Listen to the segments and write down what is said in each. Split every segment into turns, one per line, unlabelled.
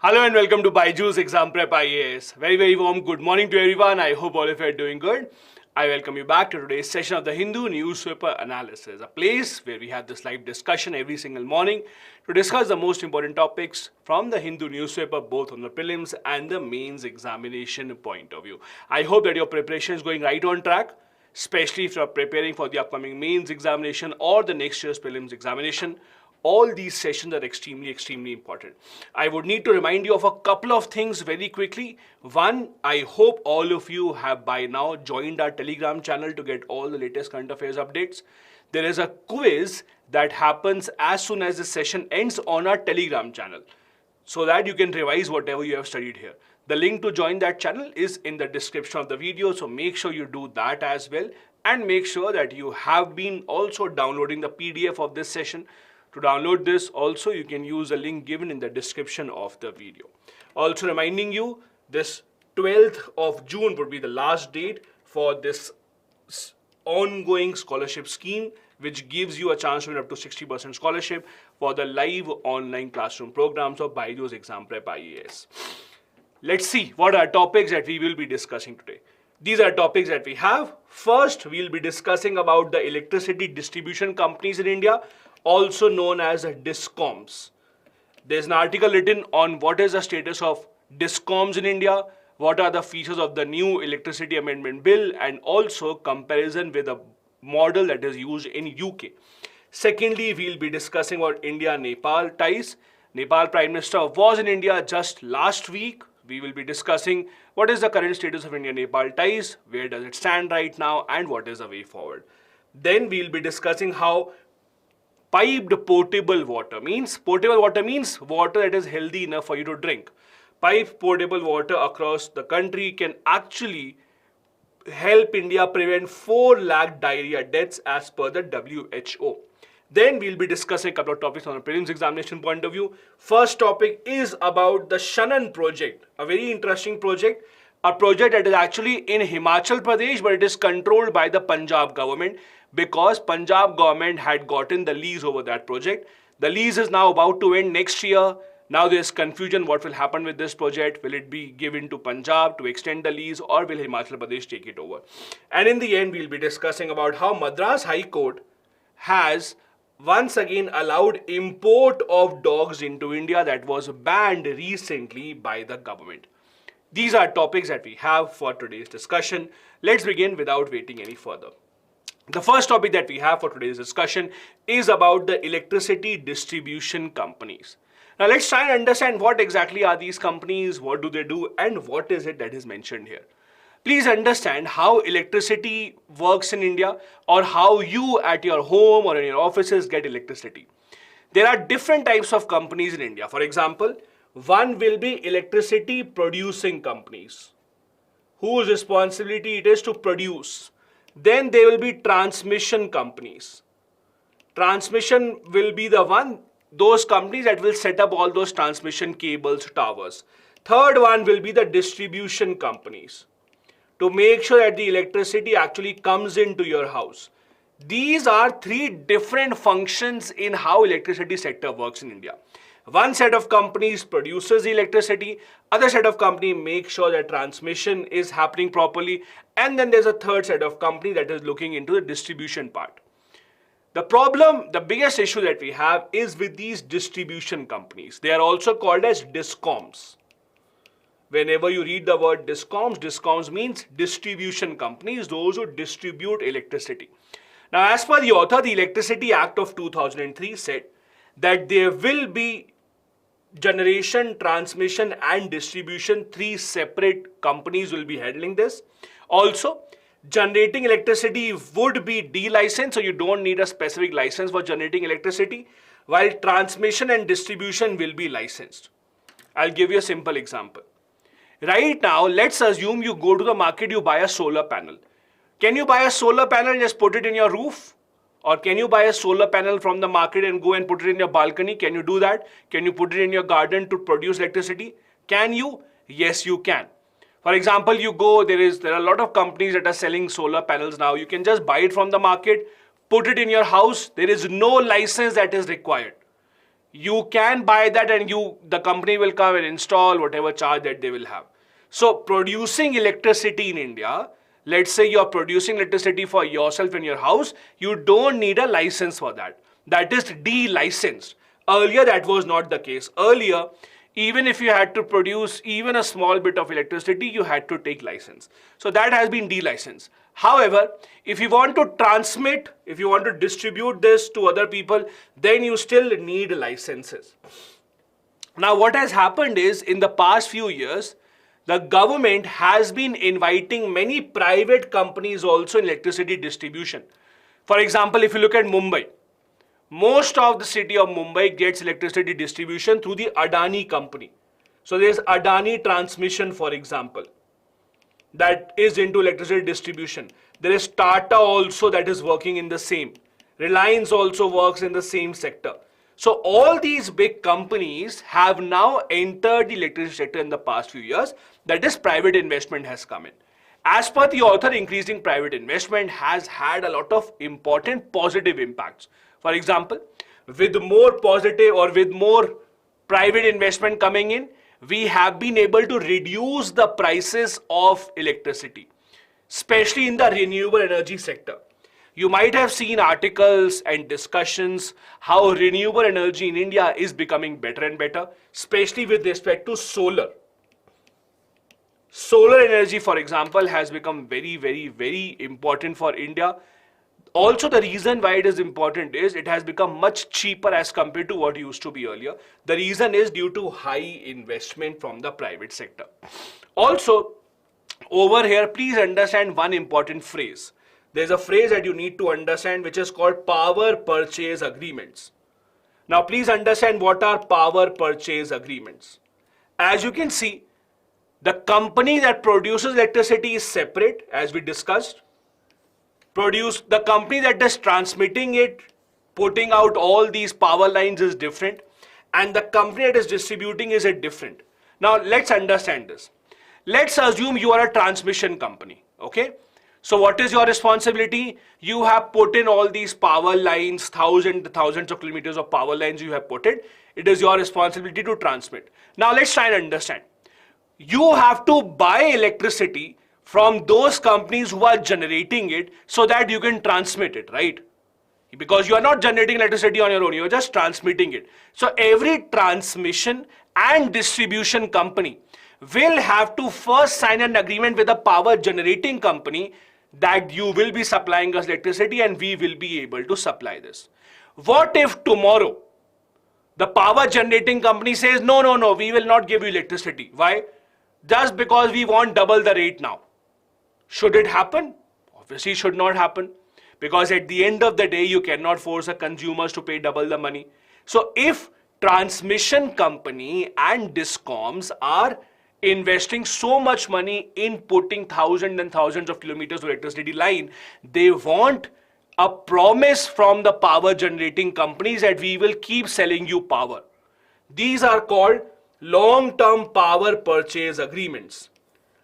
Hello and welcome to BYJU'S Exam Prep IAS. Very warm good morning to everyone. I hope all of you are doing good. I welcome you back to today's session of the Hindu Newspaper Analysis, a place where we have this live discussion every single morning to discuss the most important topics from the Hindu newspaper, both on the prelims and the mains examination point of view. I hope that your preparation is going right on track, especially if you are preparing for the upcoming mains examination or the next year's prelims examination. All these sessions are extremely important. I would need to remind you of a couple of things very quickly. One, I hope all of you have by now joined our Telegram channel to get all the latest current affairs updates. There is a quiz that happens as soon as the session ends on our Telegram channel, so that you can revise whatever you have studied here. The link to join that channel is in the description of the video, so make sure you do that as well, and make sure that you have been also downloading the PDF of this session. To download this also, you can use the link given in the description of the video. Also reminding you, this 12th of June would be the last date for this ongoing scholarship scheme, which gives you a chance to win up to 60% scholarship for the live online classroom programs of BYJU'S Exam Prep IAS. Let's see what are topics that we will be discussing today. These are topics that we have. First, we'll be discussing about the electricity distribution companies in India, also known as DISCOMs. There's an article written on what is the status of DISCOMs in India, what are the features of the new electricity amendment bill, and also comparison with a model that is used in UK. Secondly, we'll be discussing about India-Nepal ties. Nepal Prime Minister was in India just last week. We will be discussing what is the current status of India-Nepal ties, where does it stand right now, and what is the way forward. Then we'll be discussing how piped potable water means water that is healthy enough for you to drink. Piped potable water across the country can actually help India prevent 4 lakh diarrhea deaths as per the WHO. Then we'll be discussing a couple of topics on a prelims examination point of view. First topic is about the Shanan project, a very interesting project. A project that is actually in Himachal Pradesh, but it is controlled by the Punjab government, because Punjab government had gotten the lease over that project. The lease is now about to end next year. Now there is confusion what will happen with this project. Will it be given to Punjab to extend the lease, or will Himachal Pradesh take it over? And in the end, we'll be discussing about how Madras High Court has once again allowed import of dogs into India that was banned recently by the government. These are topics that we have for today's discussion. Let's begin without waiting any further. The first topic that we have for today's discussion is about the electricity distribution companies. Now let's try and understand what exactly are these companies, what do they do, and what is it that is mentioned here. Please understand how electricity works in India, or how you at your home or in your offices get electricity. There are different types of companies in India. For example, one will be electricity producing companies, whose responsibility it is to produce. Then there will be transmission companies. Transmission will be those companies that will set up all those transmission cables, towers. Third one will be the distribution companies, to make sure that the electricity actually comes into your house. These are 3 different functions in how electricity sector works in India. One set of companies produces the electricity, other set of company makes sure that transmission is happening properly, and then there's a third set of company that is looking into the distribution part. The biggest issue that we have is with these distribution companies. They are also called as DISCOMs. Whenever you read the word DISCOMs means distribution companies, those who distribute electricity. Now, as per the author, the Electricity Act of 2003 said that there will be generation, transmission, and distribution. 3 separate companies will be handling this. Also, generating electricity would be delicensed, so you don't need a specific license for generating electricity, while transmission and distribution will be licensed. I'll give you a simple example. Right now, let's assume you go to the market, you buy a solar panel. Can you buy a solar panel and just put it in your roof? Or can you buy a solar panel from the market and go and put it in your balcony? Can you do that? Can you put it in your garden to produce electricity? Can you? Yes, you can. For example, you go, there are a lot of companies that are selling solar panels now. You can just buy it from the market, put it in your house. There is no license that is required. you can buy that and the company will come and install whatever charge that they will have. So producing electricity in India, let's say you're producing electricity for yourself in your house, you don't need a license for that. That is de-licensed. Earlier that was not the case. Earlier, even if you had to produce even a small bit of electricity, you had to take license. So that has been de-licensed. However, if you want to transmit, if you want to distribute this to other people, then you still need licenses. Now what has happened is, in the past few years, the government has been inviting many private companies also in electricity distribution. For example, if you look at Mumbai, most of the city of Mumbai gets electricity distribution through the Adani company. So there's Adani Transmission, for example, that is into electricity distribution. There is Tata also that is working in the same. Reliance also works in the same sector. So all these big companies have now entered the electricity sector in the past few years. That is, private investment has come in. As per the author, increasing private investment has had a lot of important positive impacts. For example, with more positive or with more private investment coming in, we have been able to reduce the prices of electricity, especially in the renewable energy sector. You might have seen articles and discussions how renewable energy in India is becoming better and better, especially with respect to solar. Solar energy, for example, has become very, very, very important for India. Also, the reason why it is important is it has become much cheaper as compared to what used to be earlier. The reason is due to high investment from the private sector. Also, over here, please understand one important phrase. There's a phrase that you need to understand which is called power purchase agreements. Now, please understand what are power purchase agreements. As you can see, the company that produces electricity is separate, as we discussed. The company that is transmitting it, putting out all these power lines is different, and the company that is distributing is different. Now let's understand this. Let's assume you are a transmission company, okay? So what is your responsibility? You have put in all these power lines, thousands of kilometers of power lines you have put in. It is your responsibility to transmit. Now let's try and understand. You have to buy electricity from those companies who are generating it so that you can transmit it, right? Because you are not generating electricity on your own, you are just transmitting it. So every transmission and distribution company will have to first sign an agreement with a power generating company that you will be supplying us electricity and we will be able to supply this. What if tomorrow the power generating company says, no, we will not give you electricity. Why? Just because we want double the rate now. Should it happen? Obviously it should not happen, because at the end of the day you cannot force the consumers to pay double the money. So if transmission company and discoms are investing so much money in putting thousands and thousands of kilometers of electricity line, they want a promise from the power generating companies that we will keep selling you power. These are called long-term power purchase agreements.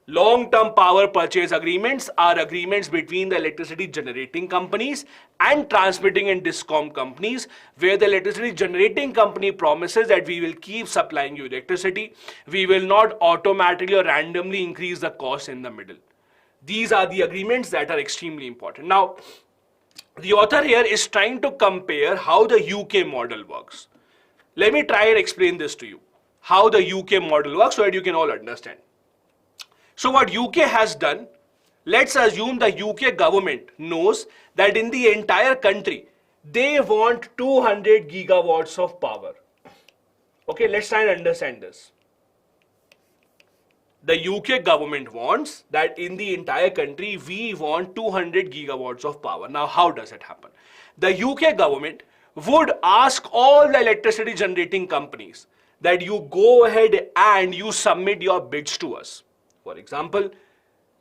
Long-term power purchase agreements are agreements between the electricity generating companies and transmitting and discom companies, where the electricity generating company promises that we will keep supplying you electricity. We will not automatically or randomly increase the cost in the middle. These are the agreements that are extremely important. Now, the author here is trying to compare how the UK model works. Let me try and explain this to you, how the UK model works, so that you can all understand. So what UK has done, let's assume the UK government knows that in the entire country, they want 200 gigawatts of power. Okay, let's try and understand this. The UK government wants that in the entire country, we want 200 gigawatts of power. Now, how does it happen? The UK government would ask all the electricity generating companies that you go ahead and you submit your bids to us. For example,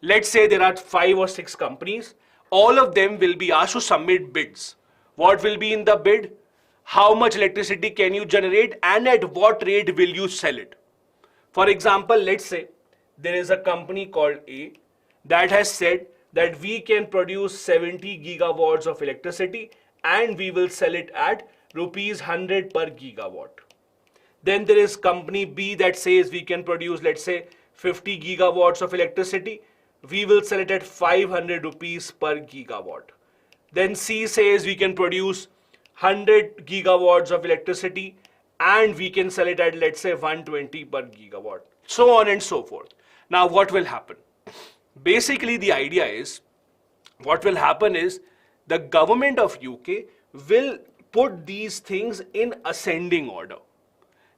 let's say there are 5 or 6 companies. All of them will be asked to submit bids. What will be in the bid? How much electricity can you generate and at what rate will you sell it? For example, let's say there is a company called A that has said that we can produce 70 gigawatts of electricity and we will sell it at rupees 100 per gigawatt. Then there is company B that says we can produce, let's say, 50 gigawatts of electricity. We will sell it at 500 rupees per gigawatt. Then C says we can produce 100 gigawatts of electricity and we can sell it at, let's say, 120 per gigawatt. So on and so forth. Now what will happen? Basically the idea is, what will happen is the government of UK will put these things in ascending order.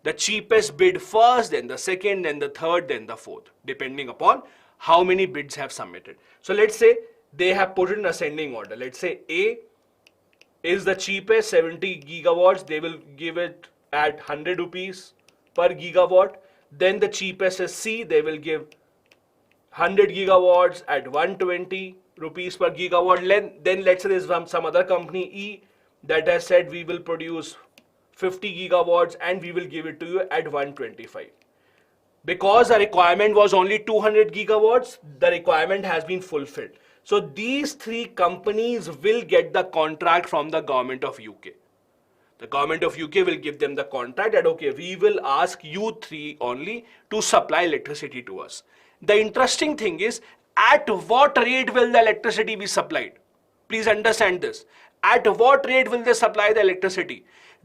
The cheapest bid first, then the second, then the third, then the fourth, depending upon how many bids have submitted. So let's say they have put it in ascending order. Let's say A is the cheapest, 70 gigawatts. They will give it at 100 rupees per gigawatt. Then the cheapest is C. They will give 100 gigawatts at 120 rupees per gigawatt. Then let's say there's some other company E that has said we will produce 50 gigawatts and we will give it to you at 125. Because the requirement was only 200 gigawatts, the requirement has been fulfilled. So these three companies will get the contract from the government of UK. The government of UK will give them the contract that, okay, we will ask you three only to supply electricity to us. The interesting thing is, at what rate will the electricity be supplied? Please understand this. At what rate will they supply the electricity?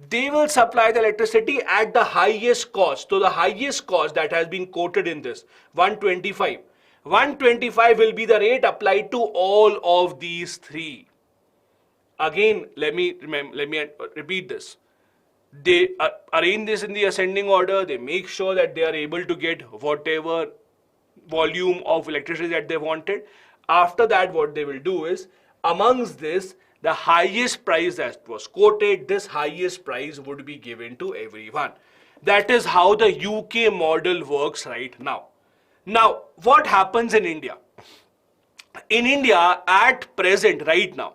They will supply the electricity at the highest cost. So the highest cost that has been quoted in this, 125. 125 will be the rate applied to all of these three. Again, let me repeat this. They arrange this in the ascending order. They make sure that they are able to get whatever volume of electricity that they wanted. After that, what they will do is, amongst this, the highest price that was quoted, this highest price would be given to everyone. That is how the UK model works right now. Now, what happens in India? In India, at present, right now,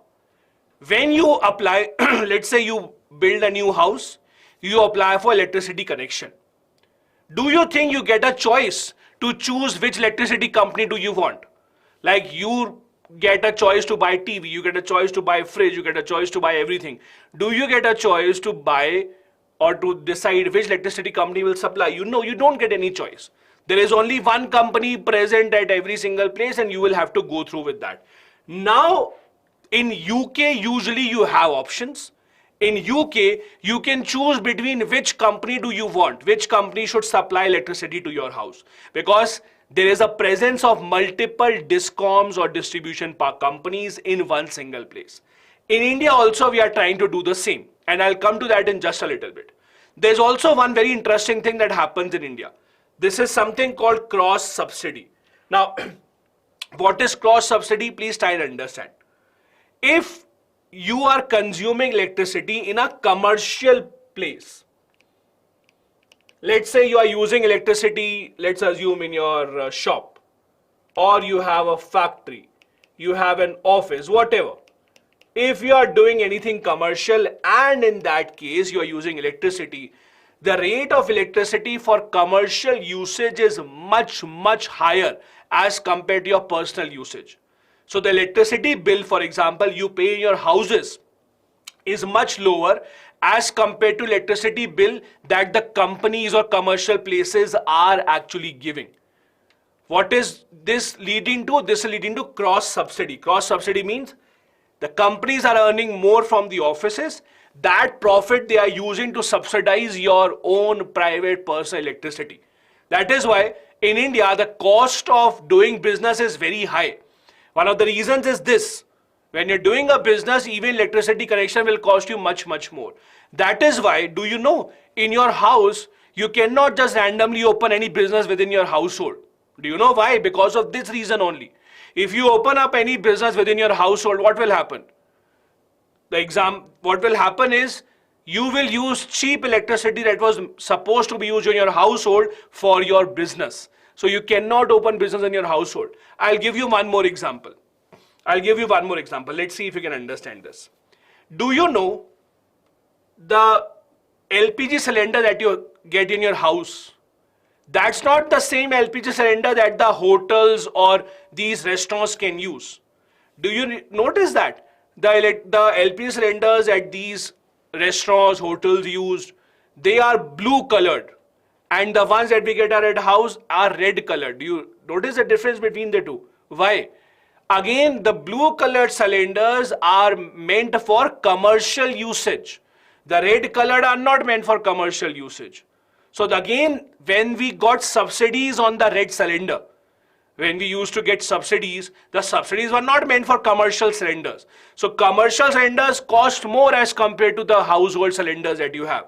when you apply, let's say you build a new house, you apply for electricity connection. Do you think you get a choice to choose which electricity company do you want? Like you get a choice to buy TV, you get a choice to buy fridge, you get a choice to buy everything. Do you get a choice to buy or to decide which electricity company will supply you? No, you don't get any choice. There is only one company present at every single place and you will have to go through with that. Now, in UK, usually you have options. In UK, you can choose between which company do you want, which company should supply electricity to your house. Because there is a presence of multiple discoms or distribution companies in one single place. In India also, we are trying to do the same. And I'll come to that in just a little bit. There's also one very interesting thing that happens in India. This is something called cross subsidy. Now, what is cross subsidy? Please try and understand. If you are consuming electricity in a commercial place, let's say you are using electricity, let's assume in your shop, or you have a factory, you have an office, whatever. If you are doing anything commercial and in that case you are using electricity, the rate of electricity for commercial usage is much, much higher as compared to your personal usage. So the electricity bill, for example, you pay in your houses is much lower as compared to electricity bill that the companies or commercial places are actually giving. What is this leading to? This is leading to cross subsidy. Cross subsidy means the companies are earning more from the offices. That profit they are using to subsidize your own private personal electricity. That is why in India, the cost of doing business is very high. One of the reasons is this. When you're doing a business, even electricity connection will cost you much, much more. That is why, do you know, in your house, you cannot just randomly open any business within your household. Do you know why? Because of this reason only. If you open up any business within your household, what will happen? What will happen is, you will use cheap electricity that was supposed to be used in your household for your business. So you cannot open business in your household. I'll give you one more example. Let's see if you can understand this. Do you know the LPG cylinder that you get in your house? That's not the same LPG cylinder that the hotels or these restaurants can use. Do you notice that? The LPG cylinders at these restaurants, hotels used, they are blue colored, and the ones that we get at house are red colored. Do you notice the difference between the two? Why? Again, the blue colored cylinders are meant for commercial usage. The red colored are not meant for commercial usage. So again, when we got subsidies on the red cylinder, when we used to get subsidies, the subsidies were not meant for commercial cylinders. So commercial cylinders cost more as compared to the household cylinders that you have.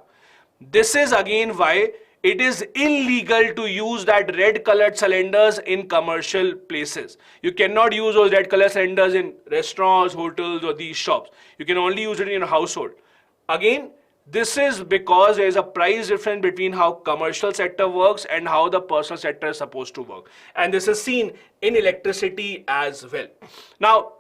This is again why it is illegal to use that red colored cylinders in commercial places. You cannot use those red colored cylinders in restaurants, hotels, or these shops. You can only use it in your household. Again, this is because there is a price difference between how commercial sector works and how the personal sector is supposed to work. And this is seen in electricity as well. Now,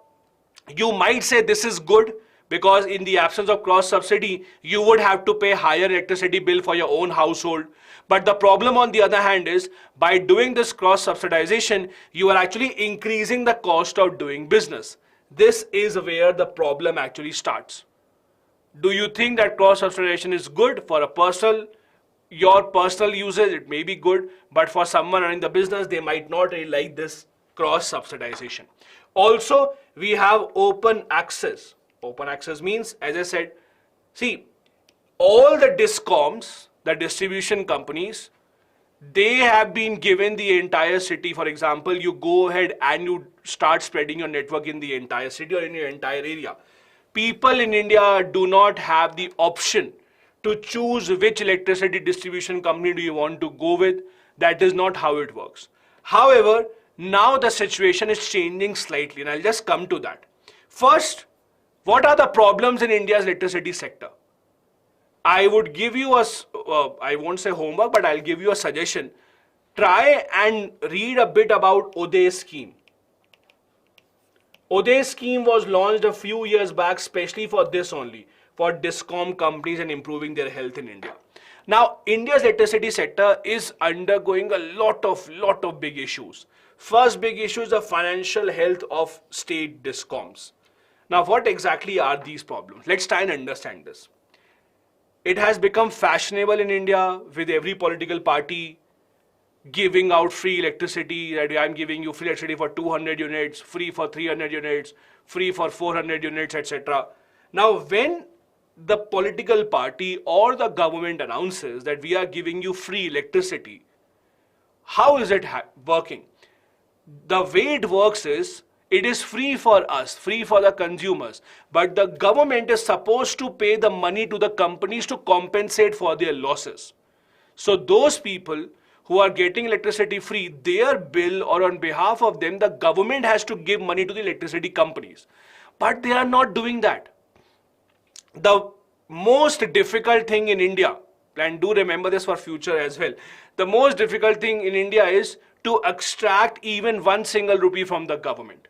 you might say this is good because in the absence of cross subsidy, you would have to pay higher electricity bill for your own household. But the problem on the other hand is, by doing this cross subsidization, you are actually increasing the cost of doing business. This is where the problem actually starts. Do you think that cross subsidization is good for your personal usage? It may be good, but for someone running the business, they might not really like this cross subsidization. Also, we have open access. Open access means, as I said, see, all the discoms, the distribution companies, they have been given the entire city. For example, you go ahead and you start spreading your network in the entire city or in your entire area. People in India do not have the option to choose which electricity distribution company do you want to go with. That is not how it works. However, now the situation is changing slightly, and I'll just come to that. First, what are the problems in India's electricity sector? I would give you I won't say homework, but I'll give you a suggestion. Try and read a bit about Uday scheme. Uday scheme was launched a few years back, especially for this only, for discom companies and improving their health in India. Now, India's electricity sector is undergoing a lot of big issues. First big issue is the financial health of state discoms. Now, what exactly are these problems? Let's try and understand this. It has become fashionable in India with every political party giving out free electricity, that I'm giving you free electricity for 200 units, free for 300 units, free for 400 units, etc. Now, when the political party or the government announces that we are giving you free electricity, how is it working? The way it works is, it is free for us, free for the consumers, but the government is supposed to pay the money to the companies to compensate for their losses. So those people who are getting electricity free, their bill or on behalf of them, the government has to give money to the electricity companies. But they are not doing that. The most difficult thing in India, and do remember this for future as well, the most difficult thing in India is to extract even 1 single rupee from the government.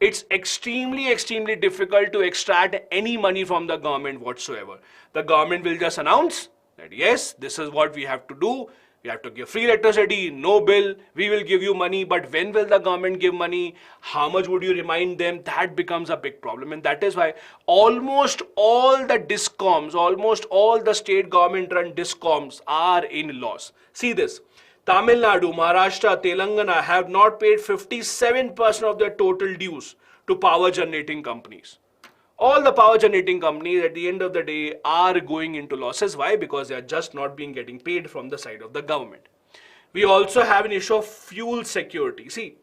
It's extremely difficult to extract any money from the government whatsoever. The government will just announce that yes, this is what we have to do. We have to give free electricity, no bill, we will give you money. But when will the government give money? How much would you remind them? That becomes a big problem. And that is why almost all the discoms, almost all the state government run discoms are in loss. See this. Tamil Nadu, Maharashtra, Telangana have not paid 57% of their total dues to power generating companies. All the power generating companies at the end of the day are going into losses. Why? Because they are just not being getting paid from the side of the government. We also have an issue of fuel security. See,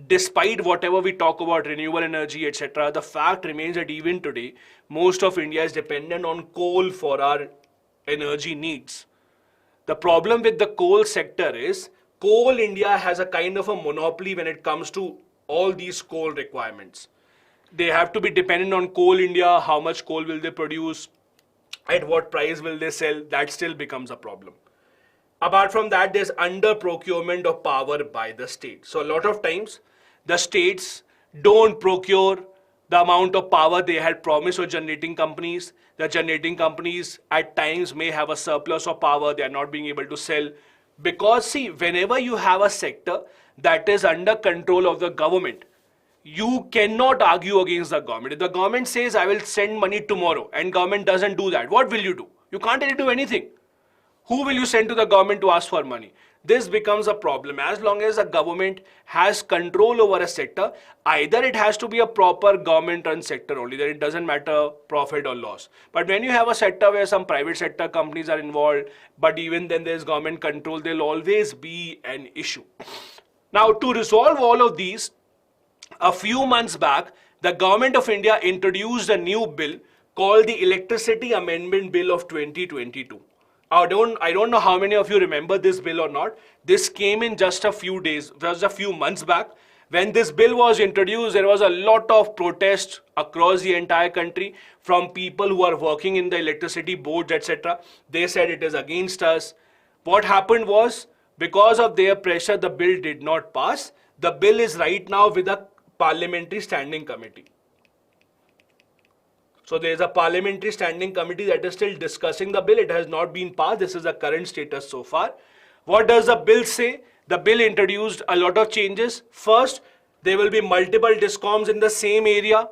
despite whatever we talk about renewable energy, etc., the fact remains that even today, most of India is dependent on coal for our energy needs. The problem with the coal sector is, Coal India has a kind of a monopoly when it comes to all these coal requirements. They have to be dependent on Coal India. How much coal will they produce? At what price will they sell? That still becomes a problem. Apart from that, there's under procurement of power by the state. So a lot of times, the states don't procure the amount of power they had promised to generating companies. The generating companies at times may have a surplus of power. They are not being able to sell. Because see, whenever you have a sector that is under control of the government, You cannot argue against the government. If the government says, I will send money tomorrow, and government doesn't do that, what will you do? You can't really do anything. Who will you send to the government to ask for money? This becomes a problem. As long as the government has control over a sector, either it has to be a proper government-run sector only, that it doesn't matter profit or loss. But when you have a sector where some private sector companies are involved, but even then there's government control, there'll always be an issue. Now, to resolve all of these, a few months back, the government of India introduced a new bill called the Electricity Amendment Bill of 2022. I don't know how many of you remember this bill or not. This came in just a few days, just a few months back. When this bill was introduced, there was a lot of protest across the entire country from people who are working in the electricity boards, etc. They said it is against us. What happened was, because of their pressure, the bill did not pass. The bill is right now with a parliamentary standing committee. So there is a parliamentary standing committee that is still discussing the bill. It has not been passed. This is the current status so far. What does the bill say? The bill introduced a lot of changes. First, there will be multiple discoms in the same area.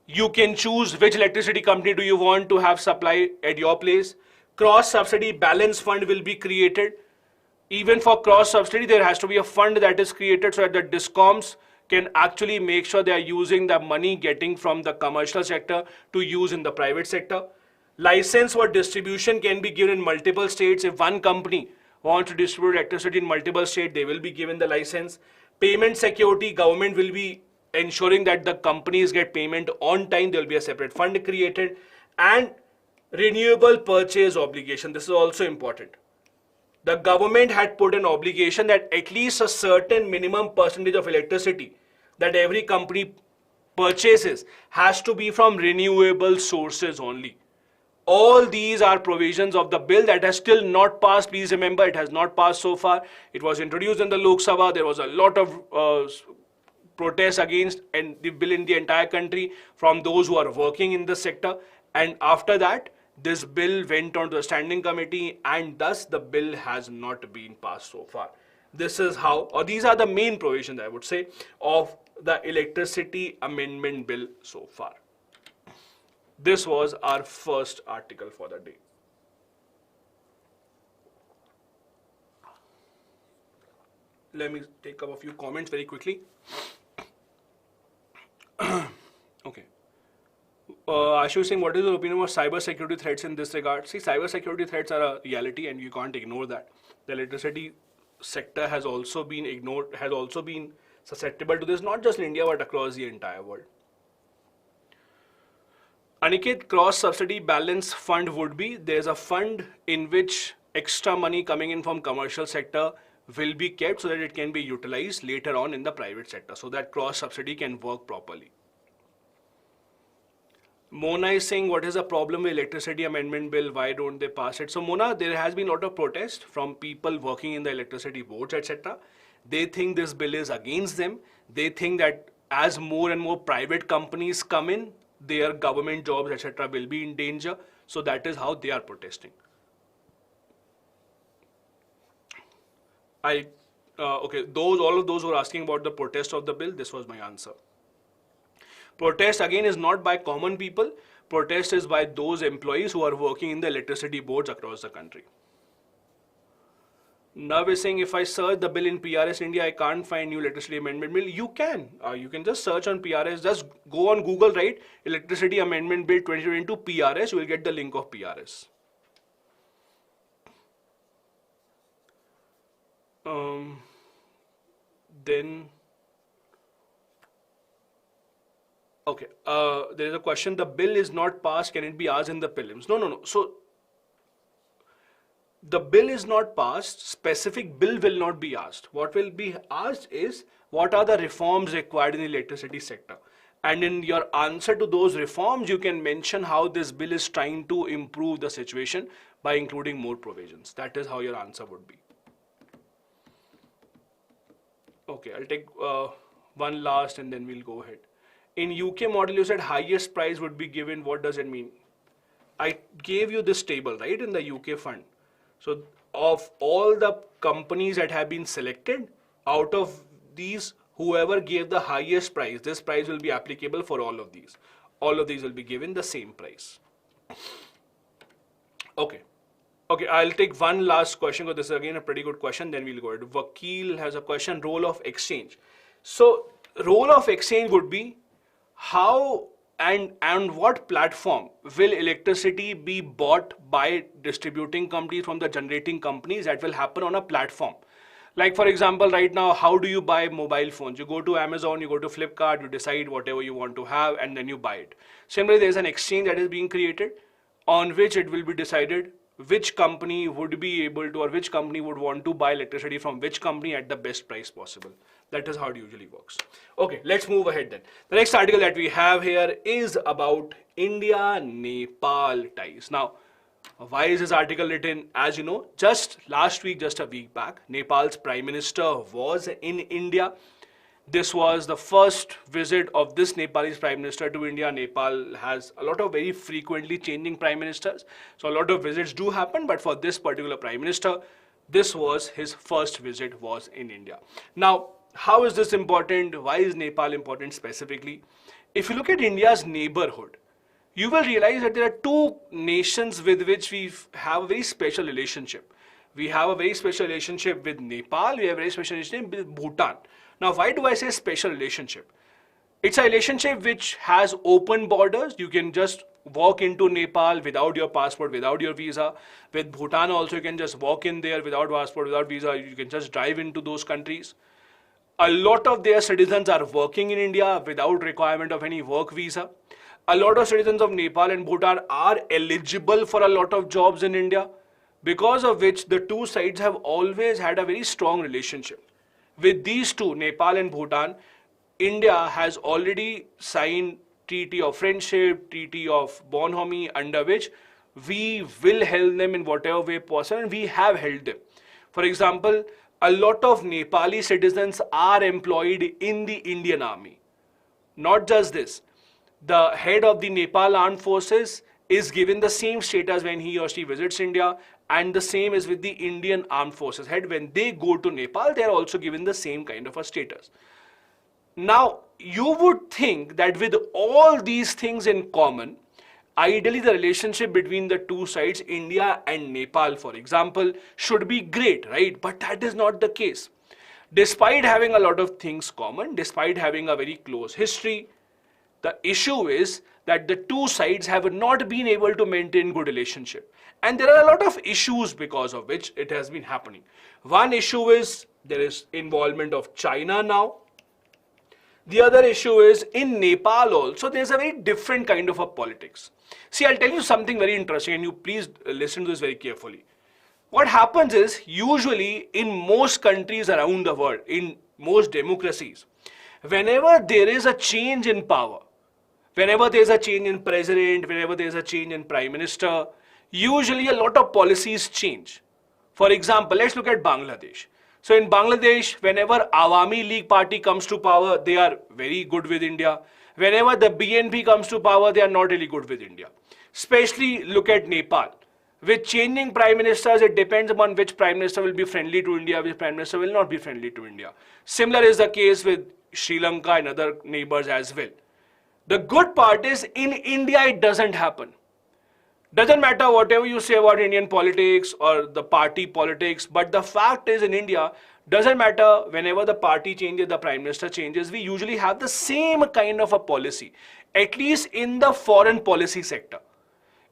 You can choose which electricity company do you want to have supply at your place. Cross subsidy balance fund will be created. Even for cross subsidy, there has to be a fund that is created so that the discoms can actually make sure they are using the money getting from the commercial sector to use in the private sector. License for distribution can be given in multiple states. If one company wants to distribute electricity in multiple states, they will be given the license. Payment security, government will be ensuring that the companies get payment on time. There will be a separate fund created. And renewable purchase obligation. This is also important. The government had put an obligation that at least a certain minimum percentage of electricity that every company purchases has to be from renewable sources only. All these are provisions of the bill that has still not passed. Please remember, it has not passed so far. It was introduced in the Lok Sabha. There was a lot of protests against and the bill in the entire country from those who are working in the sector. And after that, this bill went on to the standing committee, and thus the bill has not been passed so far. This is how, or these are the main provisions, I would say, of the Electricity Amendment Bill so far. This was our first article for the day. Let me take up a few comments very quickly. Okay. Ashu is saying, what is your opinion about cyber security threats in this regard? See, cyber security threats are a reality and you can't ignore that. The electricity sector has also been ignored, has also been susceptible to this, not just in India, but across the entire world. Aniket, cross subsidy balance fund would be, there's a fund in which extra money coming in from commercial sector will be kept so that it can be utilized later on in the private sector, so that cross subsidy can work properly. Mona is saying, what is the problem with Electricity Amendment Bill? Why don't they pass it? So Mona, there has been a lot of protest from people working in the electricity boards, etc. They think this bill is against them. They think that as more and more private companies come in, their government jobs, etc. will be in danger. So that is how they are protesting. Okay, all of those who are asking about the protest of the bill, this was my answer. Protest again is not by common people. Protest is by those employees who are working in the electricity boards across the country. Nav is saying, if I search the bill in PRS India, I can't find new electricity amendment bill. You can just search on PRS. Just go on Google, write Electricity Amendment Bill 2022 PRS. You will get the link of PRS. Then. Okay, there is a question, the bill is not passed, can it be asked in the prelims? No. So, the bill is not passed, specific bill will not be asked. What will be asked is, what are the reforms required in the electricity sector? And in your answer to those reforms, you can mention how this bill is trying to improve the situation by including more provisions. That is how your answer would be. Okay, I'll take one last and then we'll go ahead. In UK model, you said highest price would be given. What does it mean? I gave you this table, right, in the UK fund. So of all the companies that have been selected, out of these, Whoever gave the highest price, this price will be applicable for all of these. All of these will be given the same price. Okay. Okay, I'll take one last question because this is again a pretty good question. Then we'll go ahead. Vakil has a question, role of exchange. So, role of exchange would be how and what platform will electricity be bought by distributing companies from the generating companies. That will happen on a platform. Like for example, right now, how do you buy mobile phones? You go to Amazon, you go to Flipkart, you decide whatever you want to have and then you buy it. Similarly, there's an exchange that is being created on which it will be decided which company would be able to, or which company would want to buy electricity from which company at the best price possible. That is how it usually works. Okay, let's move ahead then. The next article that we have here is about India-Nepal ties. Now, why is this article written? As you know, just last week, just a week back, Nepal's Prime Minister was in India. This was the first visit of this Nepalese Prime Minister to India. Nepal has a lot of very frequently changing Prime Ministers. So a lot of visits do happen, but for this particular Prime Minister, this was his first visit was in India. Now, how is this important? Why is Nepal important specifically? If you look at India's neighborhood, you will realize that there are two nations with which we have a very special relationship. We have a very special relationship with Nepal. We have a very special relationship with Bhutan. Now, why do I say special relationship? It's a relationship which has open borders. You can just walk into Nepal without your passport, without your visa. With Bhutan also, you can just walk in there without passport, without visa. You can just drive into those countries. A lot of their citizens are working in India without requirement of any work visa. A lot of citizens of Nepal and Bhutan are eligible for a lot of jobs in India, because of which the two sides have always had a very strong relationship. With these two, Nepal and Bhutan, India has already signed treaty of friendship, treaty of bonhomie, under which we will help them in whatever way possible, and we have helped them. For example, a lot of Nepali citizens are employed in the Indian Army. Not just this, the head of the Nepal Armed Forces is given the same status when he or she visits India, and the same is with the Indian Armed Forces head. When they go to Nepal, they are also given the same kind of a status. Now, you would think that with all these things in common, ideally the relationship between the two sides, India and Nepal, for example, should be great, right? But that is not the case. Despite having a lot of things common, despite having a very close history, the issue is that the two sides have not been able to maintain good relationship. And there are a lot of issues because of which it has been happening. One issue is there is involvement of China now. The other issue is in Nepal also there's a very different kind of a politics. See, I'll tell you something very interesting and you please listen to this very carefully. What happens is usually in most countries around the world, in most democracies, whenever there is a change in power, whenever there's a change in president, whenever there's a change in prime minister, usually a lot of policies change. For example, let's look at Bangladesh. So in Bangladesh, whenever Awami League party comes to power, they are very good with India. Whenever the BNP comes to power, they are not really good with India. Especially look at Nepal. With changing prime ministers, it depends upon which prime minister will be friendly to India, which prime minister will not be friendly to India. Similar is the case with Sri Lanka and other neighbors as well. The good part is in India, it doesn't happen. Doesn't matter whatever you say about Indian politics or the party politics, but the fact is in India, doesn't matter whenever the party changes, the prime minister changes, we usually have the same kind of a policy, at least in the foreign policy sector.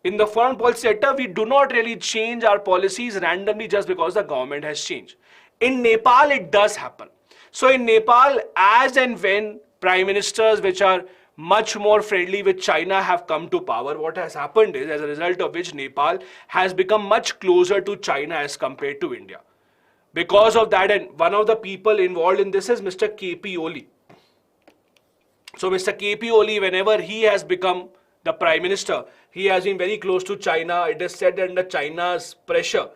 In the foreign policy sector, we do not really change our policies randomly just because the government has changed. In Nepal, it does happen. So in Nepal, as and when prime ministers which are much more friendly with China have come to power, what has happened is, as a result of which Nepal has become much closer to China as compared to India. Because of that, and one of the people involved in this is Mr. K.P. Oli. So Mr. K.P. Oli, whenever he has become the prime minister, he has been very close to China. It is said under China's pressure,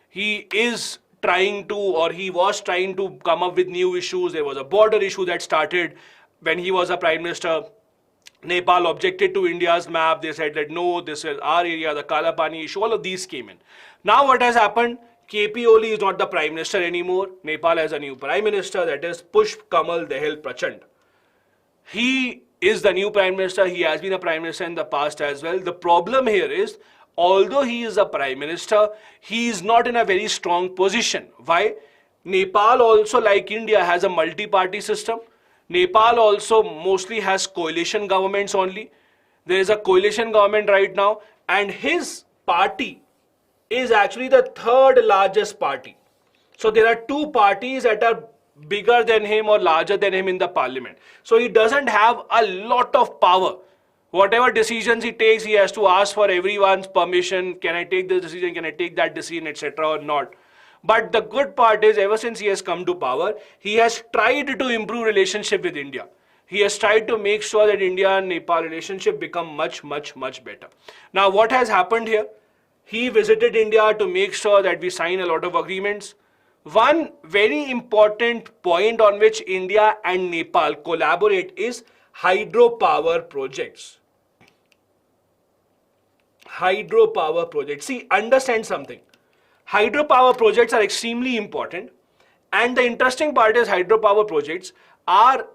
he is trying to, or he was trying to come up with new issues. There was a border issue that started when he was a prime minister. Nepal objected to India's map. They said that no, this is our area, the Kala Pani issue, all of these came in. Now what has happened? KP Oli is not the Prime Minister anymore. Nepal has a new Prime Minister, that is Pushp Kamal Dahal Prachand. He is the new Prime Minister. He has been a Prime Minister in the past as well. The problem here is, although he is a Prime Minister, he is not in a very strong position. Why? Nepal also, like India, has a multi-party system. Nepal also mostly has coalition governments only. There is a coalition government right now, and his party is actually the third largest party. So there are two parties that are bigger than him or larger than him in the parliament. So he doesn't have a lot of power. Whatever decisions he takes, he has to ask for everyone's permission. Can I take this decision? Can I take that decision, etc. or not? But the good part is, ever since he has come to power, he has tried to improve relationship with India. He has tried to make sure that India and Nepal relationship become much better. Now what has happened here? He visited India to make sure that we sign a lot of agreements. One very important point on which India and Nepal collaborate is hydropower projects. Hydropower projects. See, understand something. Hydropower projects are extremely important, and the interesting part is hydropower projects are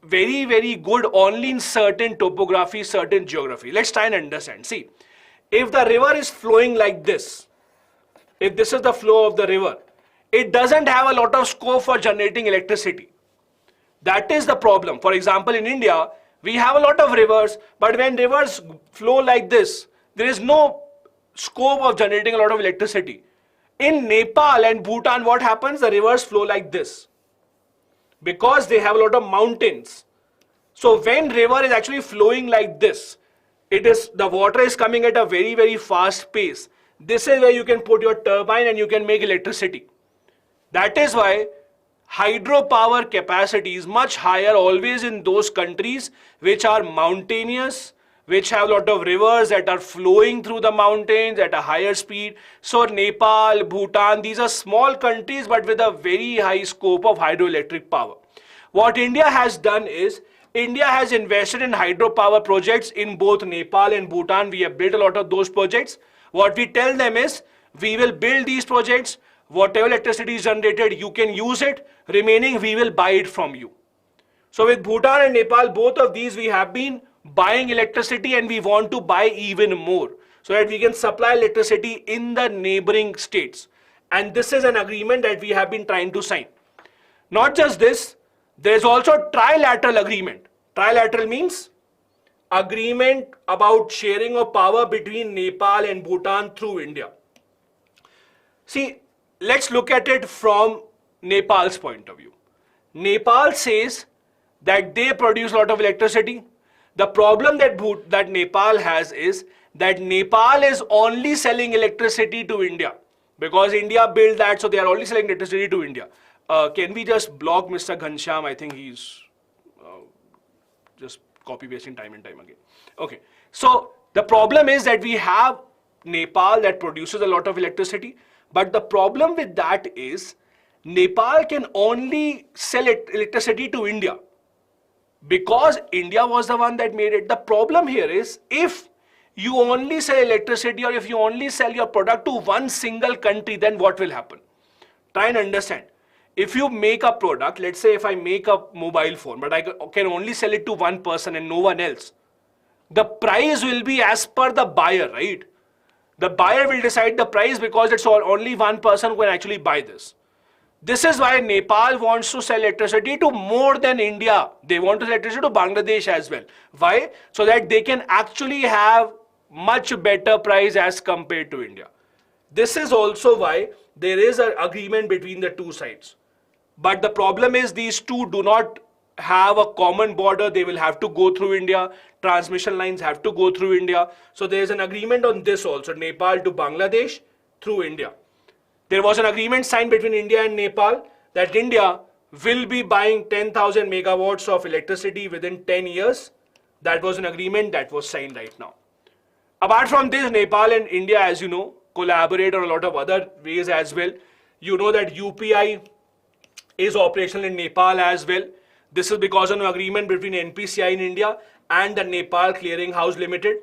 very good only in certain topography, certain geography. Let's try and understand. See, if the river is flowing like this, if this is the flow of the river, it doesn't have a lot of scope for generating electricity. That is the problem. For example, in India, we have a lot of rivers, but when rivers flow like this, there is no scope of generating a lot of electricity. In Nepal and Bhutan, what happens? The rivers flow like this, because they have a lot of mountains. So when river is actually flowing like this, the water is coming at a very fast pace. This is where you can put your turbine and you can make electricity. That is why hydropower capacity is much higher always in those countries which are mountainous, which have a lot of rivers that are flowing through the mountains at a higher speed. So Nepal, Bhutan, these are small countries but with a very high scope of hydroelectric power. What India has done is, India has invested in hydropower projects in both Nepal and Bhutan. We have built a lot of those projects. What we tell them is, we will build these projects, whatever electricity is generated, you can use it, remaining we will buy it from you. So with Bhutan and Nepal, both of these we have been buying electricity, and we want to buy even more so that we can supply electricity in the neighboring states. And this is an agreement that we have been trying to sign. Not just this, there is also trilateral agreement. Trilateral means agreement about sharing of power between Nepal and Bhutan through India. See, let's look at it from Nepal's point of view. Nepal says that they produce a lot of electricity. The problem that Nepal has is that Nepal is only selling electricity to India, because India built that, so they are only selling electricity to India. Can we just block Mr. Ghanshyam? I think he's just copy pasting time and time again. Okay, so the problem is that we have Nepal that produces a lot of electricity, but the problem with that is Nepal can only sell electricity to India, because India was the one that made it. The problem here is, if you only sell electricity or if you only sell your product to one single country, then what will happen? Try and understand. If you make a product, let's say if I make a mobile phone, but I can only sell it to one person and no one else, the price will be as per the buyer, right? The buyer will decide the price because it's only one person who can actually buy this. This is why Nepal wants to sell electricity to more than India. They want to sell electricity to Bangladesh as well. Why? So that they can actually have much better price as compared to India. This is also why there is an agreement between the two sides. But the problem is, these two do not have a common border. They will have to go through India. Transmission lines have to go through India. So there is an agreement on this also, Nepal to Bangladesh through India. There was an agreement signed between India and Nepal that India will be buying 10,000 megawatts of electricity within 10 years. That was an agreement that was signed right now. Apart from this, Nepal and India, as you know, collaborate on a lot of other ways as well. You know that UPI is operational in Nepal as well. This is because of an agreement between NPCI in India and the Nepal Clearing House Limited.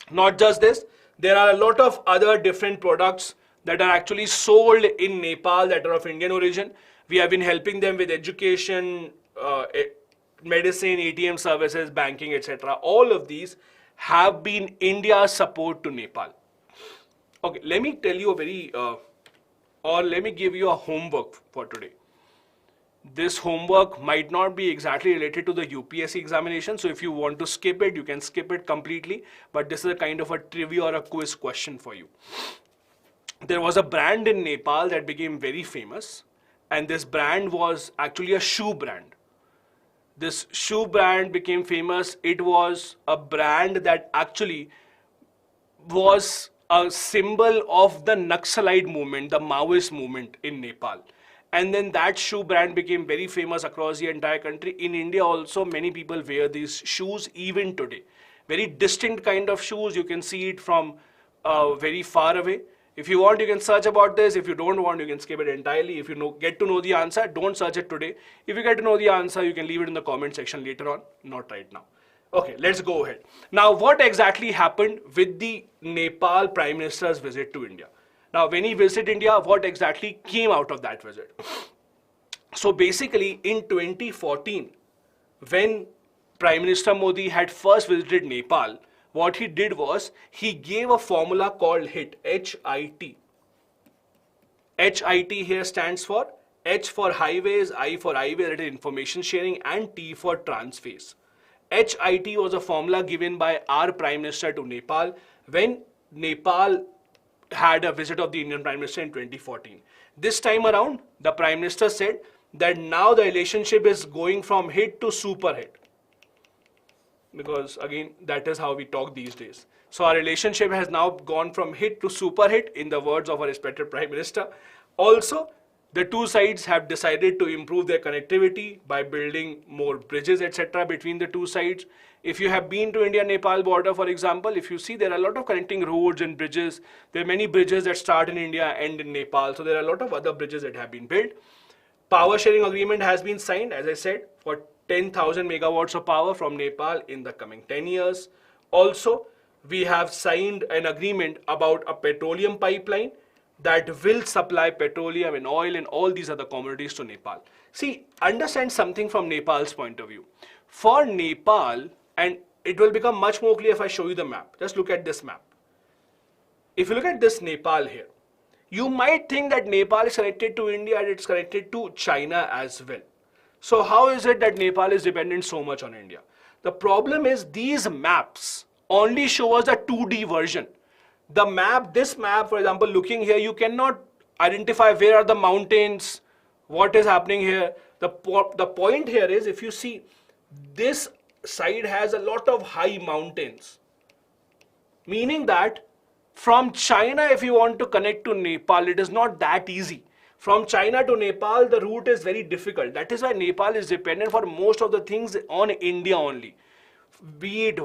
Not just this, there are a lot of other different products that are actually sold in Nepal that are of Indian origin. We have been helping them with education, medicine, ATM services, banking, etc. All of these have been India's support to Nepal. Okay, let me tell you a very, or let me give you a homework for today. This homework might not be exactly related to the UPSC examination, so if you want to skip it, you can skip it completely, but this is a kind of a trivia or a quiz question for you. There was a brand in Nepal that became very famous, and this brand was actually a shoe brand. This shoe brand became famous. It was a brand that actually was a symbol of the Naxalite movement, the Maoist movement in Nepal. And then that shoe brand became very famous across the entire country. In India also, many people wear these shoes even today. Very distinct kind of shoes. You can see it from very far away. If you want, you can search about this. If you don't want, you can skip it entirely. If you get to know the answer, don't search it today. If you get to know the answer, you can leave it in the comment section later on, not right now. Okay, let's go ahead. Now, what exactly happened with the Nepal Prime Minister's visit to India? Now, when he visited India, what exactly came out of that visit? So basically, in 2014, when Prime Minister Modi had first visited Nepal, what he did was, he gave a formula called HIT, H-I-T. H-I-T here stands for H for highways, I for highway, that is information sharing, and T for transface. HIT was a formula given by our Prime Minister to Nepal when Nepal had a visit of the Indian Prime Minister in 2014. This time around, the Prime Minister said that now the relationship is going from hit to super hit. Because again, that is how we talk these days. So our relationship has now gone from hit to super hit, in the words of our respected Prime Minister. Also, the two sides have decided to improve their connectivity by building more bridges, etc. between the two sides. If you have been to India-Nepal border, for example, if you see, there are a lot of connecting roads and bridges. There are many bridges that start in India and in Nepal. So there are a lot of other bridges that have been built. Power sharing agreement has been signed, as I said, for 10,000 megawatts of power from Nepal in the coming 10 years. Also, we have signed an agreement about a petroleum pipeline that will supply petroleum and oil and all these other commodities to Nepal. See, understand something from Nepal's point of view. For Nepal, and it will become much more clear if I show you the map. Just look at this map. If you look at this Nepal here, you might think that Nepal is connected to India and it's connected to China as well. So how is it that Nepal is dependent so much on India? The problem is these maps only show us a 2D version. The map, this map, for example, looking here, you cannot identify where are the mountains, what is happening here. The point here is, if you see, this side has a lot of high mountains. Meaning that from China, if you want to connect to Nepal, it is not that easy. From China to Nepal, the route is very difficult. That is why Nepal is dependent for most of the things on India only. Be it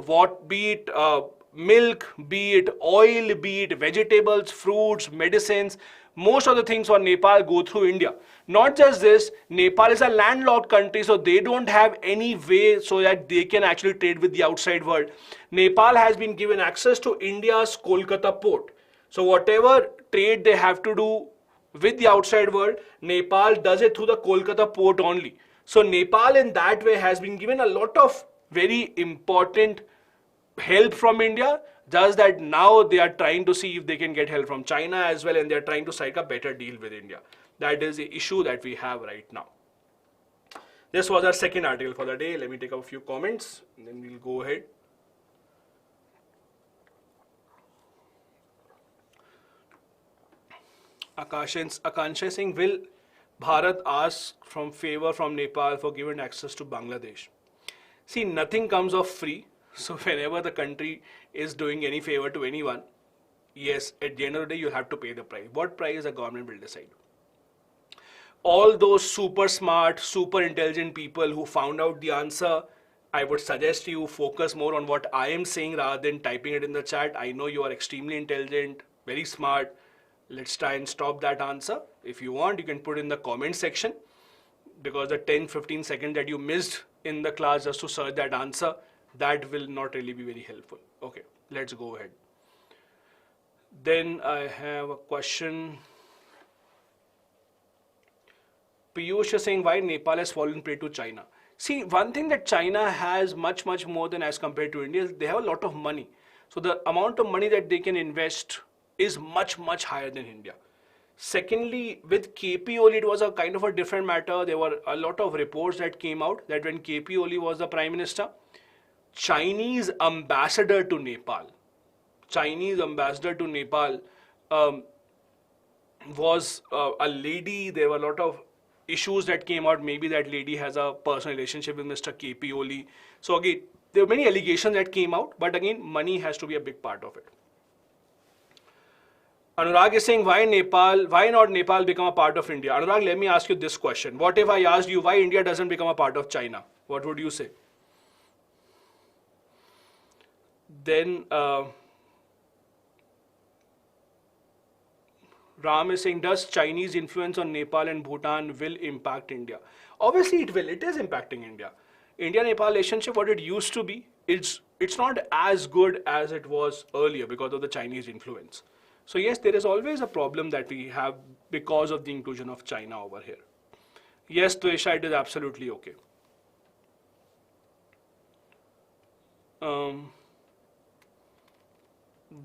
milk, be it oil, be it vegetables, fruits, medicines, most of the things for Nepal go through India. Not just this, Nepal is a landlocked country, so they don't have any way so that they can actually trade with the outside world. Nepal has been given access to India's Kolkata port. So whatever trade they have to do with the outside world, Nepal does it through the Kolkata port only. So Nepal in that way has been given a lot of very important help from India, just that now they are trying to see if they can get help from China as well, and they are trying to strike a better deal with India. That is the issue that we have right now. This was our second article for the day. Let me take up a few comments and then we'll go ahead. Akansha Singh, will Bharat ask from favor from Nepal for given access to Bangladesh? See, nothing comes off free. So whenever the country is doing any favor to anyone, yes, at the end of the day, you have to pay the price. What price the government will decide? All those super smart, super intelligent people who found out the answer, I would suggest you focus more on what I am saying rather than typing it in the chat. I know you are extremely intelligent, very smart. Let's try and stop that answer. If you want, you can put in the comment section, because the 10-15 seconds that you missed in the class just to search that answer, that will not really be very helpful. Okay, let's go ahead. Then I have a question. Piyush is saying why Nepal has fallen prey to China. See, one thing that China has much more than as compared to India is they have a lot of money. So the amount of money that they can invest is much higher than India. Secondly, with KP Oli, it was a kind of a different matter. There were a lot of reports that came out that when KP Oli was the Prime Minister, Chinese ambassador to Nepal was a lady. There were a lot of issues that came out. Maybe that lady has a personal relationship with Mr. KP Oli. So again, there were many allegations that came out, but again, money has to be a big part of it. Anurag is saying, why not Nepal become a part of India? Anurag, let me ask you this question. What if I asked you why India doesn't become a part of China? What would you say? Then Ram is saying, does Chinese influence on Nepal and Bhutan will impact India? Obviously it will. It is impacting India. India-Nepal relationship, what it used to be, it's not as good as it was earlier because of the Chinese influence. So yes, there is always a problem that we have because of the inclusion of China over here. Yes, Tuesha, it is absolutely okay.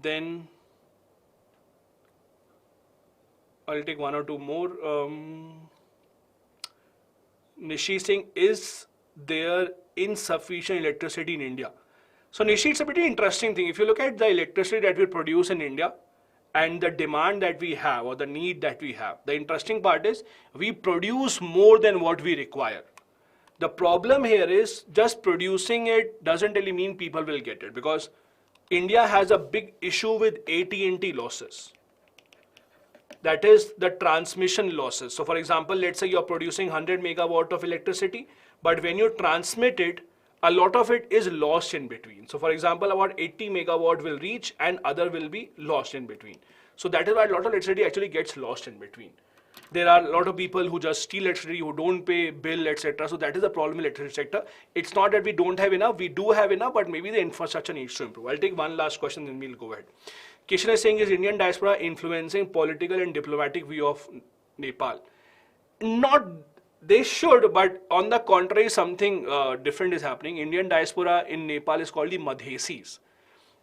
Then I'll take one or two more. Nishi Singh, is there insufficient electricity in India? So Nishi, it's a pretty interesting thing. If you look at the electricity that we produce in India and the demand that we have or the need that we have, the interesting part is we produce more than what we require. The problem here is just producing it doesn't really mean people will get it, because India has a big issue with AT&T losses. That is the transmission losses. So for example, let's say you're producing 100 megawatt of electricity, but when you transmit it, a lot of it is lost in between. So for example, about 80 megawatt will reach and other will be lost in between. So that is why a lot of electricity actually gets lost in between. There are a lot of people who just steal electricity, who don't pay bill, etc. So that is the problem in the electricity sector. It's not that we don't have enough, we do have enough, but maybe the infrastructure needs to improve. I'll take one last question, then we'll go ahead. Kishan is saying, is Indian diaspora influencing political and diplomatic view of Nepal? Not, they should, but on the contrary, something different is happening. Indian diaspora in Nepal is called the Madhesis.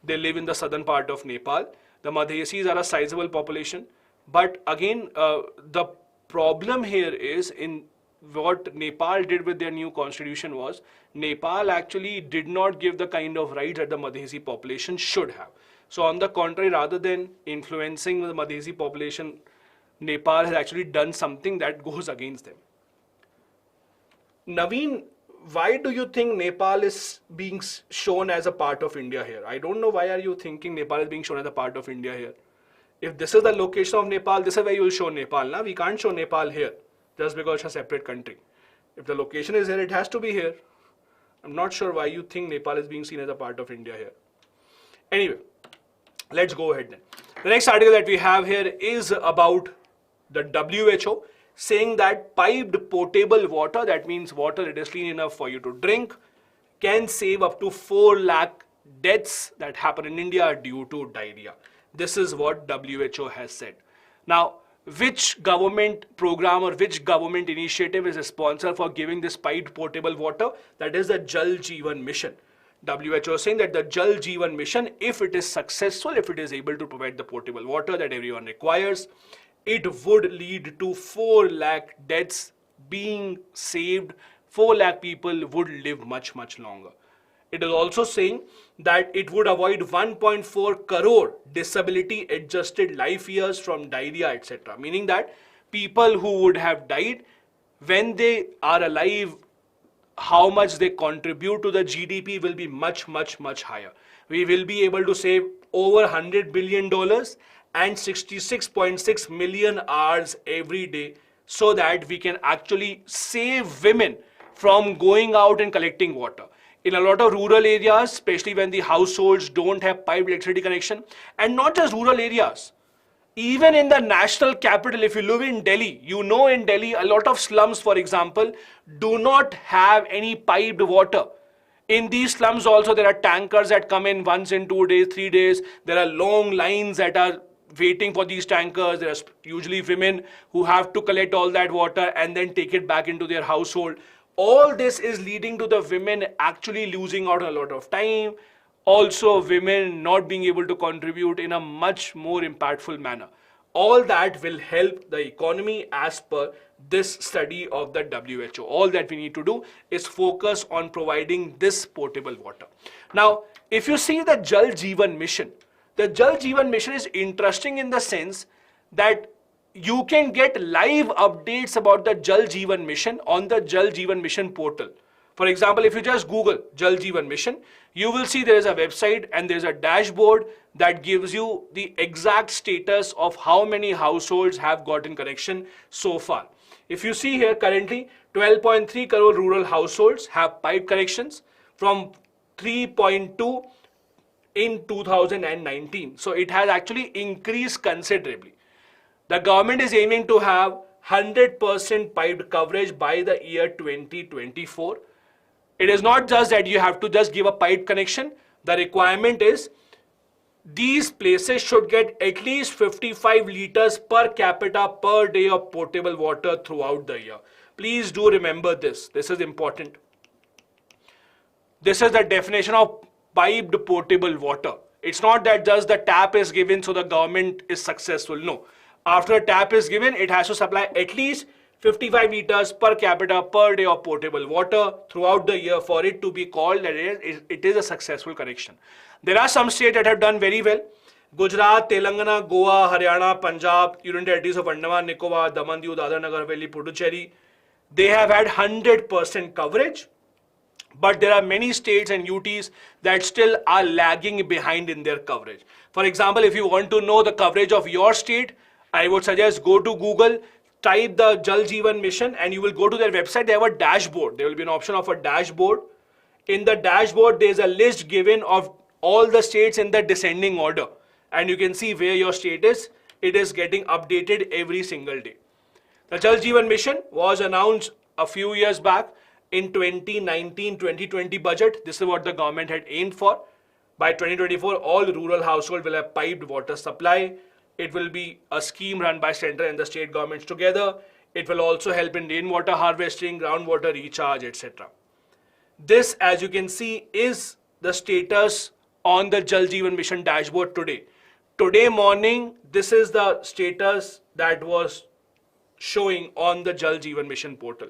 They live in the southern part of Nepal. The Madhesis are a sizable population. But again, the problem here is in what Nepal did with their new constitution was, Nepal actually did not give the kind of rights that the Madhesi population should have. So on the contrary, rather than influencing the Madhesi population, Nepal has actually done something that goes against them. Naveen, why do you think Nepal is being shown as a part of India here? I don't know why are you thinking Nepal is being shown as a part of India here. If this is the location of Nepal, this is where you will show Nepal. Now we can't show Nepal here just because it's a separate country. If the location is here, it has to be here. I'm not sure why you think Nepal is being seen as a part of India here. Anyway, let's go ahead then. The next article that we have here is about the WHO saying that piped potable water, that means water that is clean enough for you to drink, can save up to 4 lakh deaths that happen in India due to diarrhea. This is what WHO has said. Now, which government program or which government initiative is responsible for giving this piped potable water? That is the Jal Jeevan Mission. WHO is saying that the Jal Jeevan Mission, if it is successful, if it is able to provide the potable water that everyone requires, it would lead to 4 lakh deaths being saved. 4 lakh people would live much longer. It is also saying that it would avoid 1.4 crore disability adjusted life years from diarrhea, etc. Meaning that people who would have died when they are alive, how much they contribute to the GDP will be much higher. We will be able to save over $100 billion and 66.6 million hours every day, so that we can actually save women from going out and collecting water. In a lot of rural areas, especially when the households don't have piped electricity connection, and not just rural areas, even in the national capital, if you live in Delhi, you know in Delhi, a lot of slums, for example, do not have any piped water. In these slums also, there are tankers that come in once in 2 days, 3 days. There are long lines that are waiting for these tankers. There are usually women who have to collect all that water and then take it back into their household. All this is leading to the women actually losing out a lot of time. Also, women not being able to contribute in a much more impactful manner. All that will help the economy as per this study of the WHO. All that we need to do is focus on providing this potable water. Now, if you see the Jal Jeevan Mission, the Jal Jeevan Mission is interesting in the sense that you can get live updates about the Jal Jeevan Mission on the Jal Jeevan Mission portal. For example, if you just Google Jal Jeevan Mission, you will see there is a website and there is a dashboard that gives you the exact status of how many households have gotten connection so far. If you see here, currently 12.3 crore rural households have pipe connections from 3.2 in 2019. So it has actually increased considerably. The government is aiming to have 100% piped coverage by the year 2024. It is not just that you have to just give a pipe connection. The requirement is these places should get at least 55 liters per capita per day of potable water throughout the year. Please do remember this. This is important. This is the definition of piped potable water. It's not that just the tap is given so the government is successful. No. After a tap is given, it has to supply at least 55 liters per capita per day of potable water throughout the year for it to be called that it is a successful connection. There are some states that have done very well. Gujarat, Telangana, Goa, Haryana, Punjab, Union Territories of Andaman, Nicobar, Daman, Diu, Dadra, Nagar Haveli, Puducherry. They have had 100% coverage. But there are many states and UTs that still are lagging behind in their coverage. For example, if you want to know the coverage of your state, I would suggest go to Google, type the Jal Jeevan Mission and you will go to their website. They have a dashboard. There will be an option of a dashboard. In the dashboard, there is a list given of all the states in the descending order. And you can see where your state is. It is getting updated every single day. The Jal Jeevan Mission was announced a few years back in 2019-2020 budget. This is what the government had aimed for. By 2024, all rural households will have piped water supply. It will be a scheme run by central and the state governments together. It will also help in rainwater harvesting, groundwater recharge, etc. This, as you can see, is the status on the Jal Jeevan Mission dashboard today. Today morning, this is the status that was showing on the Jal Jeevan Mission portal.